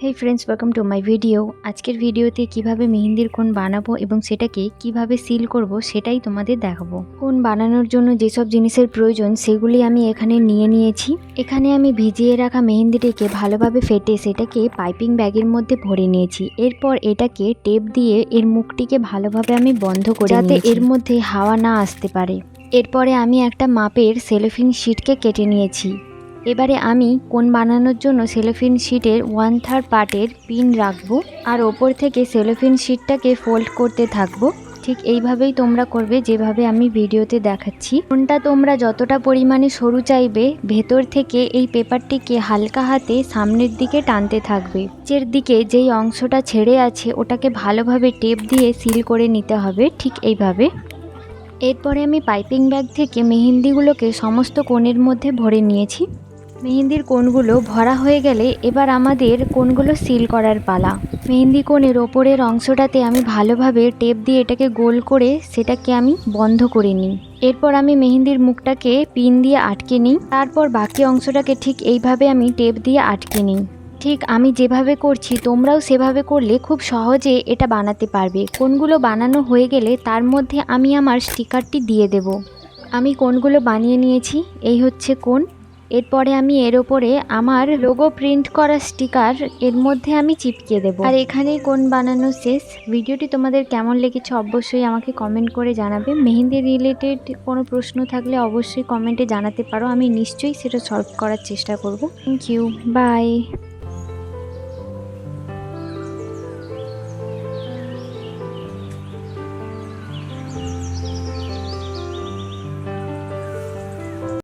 Hey friends, welcome to my video. আজকের ভিডিওতে কিভাবে মেহেন্দির কোণ বানাবো এবং সেটাকে কিভাবে সিল করব সেটাই তোমাদের দেখাবো। কোণ বানানোর জন্য যেসব জিনিসের প্রয়োজন সেগুলি আমি এখানে নিয়ে নিয়েছি। এখানে আমি ভিজিয়ে রাখা মেহেন্দিটিকে ভালোভাবে ফেটে সেটাকে পাইপিং ব্যাগের মধ্যে ভরে নিয়েছি। এরপর এটাকে টেপ দিয়ে এর মুখটিকে ভালোভাবে আমি বন্ধ করে যাতে এর মধ্যে হাওয়া না আসতে পারে। এরপরে আমি একটা মাপের সেলোফিন শিটকে কেটে নিয়েছি। এবারে আমি কোণ বানানোর জন্য সেলোফিন শিটের 1/3 পার্টের পিন রাখবো আর ওপর থেকে সেলোফিন শিটটাকে ফোল্ড করতে থাকবো। ঠিক এইভাবেই তোমরা করবে যেভাবে আমি ভিডিওতে দেখাচ্ছি। কোণটা তোমরা যতটা পরিমাণে সরু চাইবে ভেতর থেকে এই পেপারটিকে হালকা হাতে সামনের দিকে টানতে থাকবে। নিচের দিকে যেই অংশটা ছেড়ে আছে ওটাকে ভালোভাবে টেপ দিয়ে সিল করে নিতে হবে, ঠিক এইভাবে। এরপরে আমি পাইপিং ব্যাগ থেকে মেহেন্দিগুলোকে সমস্ত কোণের মধ্যে ভরে নিয়েছি। মেহেন্দির কোণগুলো ভরা হয়ে গেলে এবার আমাদের কোণগুলো সিল করার পালা। মেহেন্দি কোণের ওপরের অংশটাতে আমি ভালোভাবে টেপ দিয়ে এটাকে গোল করে সেটাকে আমি বন্ধ করে নিই। এরপর আমি মেহেন্দির মুখটাকে পিন দিয়ে আটকে নিই। তারপর বাকি অংশটাকে ঠিক এইভাবে আমি টেপ দিয়ে আটকে নিই। ঠিক আমি যেভাবে করছি তোমরাও সেভাবে করলে খুব সহজে এটা বানাতে পারবে। কোণগুলো বানানো হয়ে গেলে তার মধ্যে আমি আমার স্টিকারটি দিয়ে দেব। আমি কোণগুলো বানিয়ে নিয়েছি, এই হচ্ছে কোণ। এরপরে আমি এর ওপরে আমার লোগো প্রিন্ট করা স্টিকার এর মধ্যে আমি চিপকে দেব। আর এখানেই কোণ বানানো শেষ। ভিডিওটি তোমাদের কেমন লেগেছে অবশ্যই আমাকে কমেন্ট করে জানাবে। মেহেন্দি রিলেটেড কোনো প্রশ্ন থাকলে অবশ্যই কমেন্টে জানাতে পারো, আমি নিশ্চয়ই সেটা সলভ করার চেষ্টা করব। Thank you, by.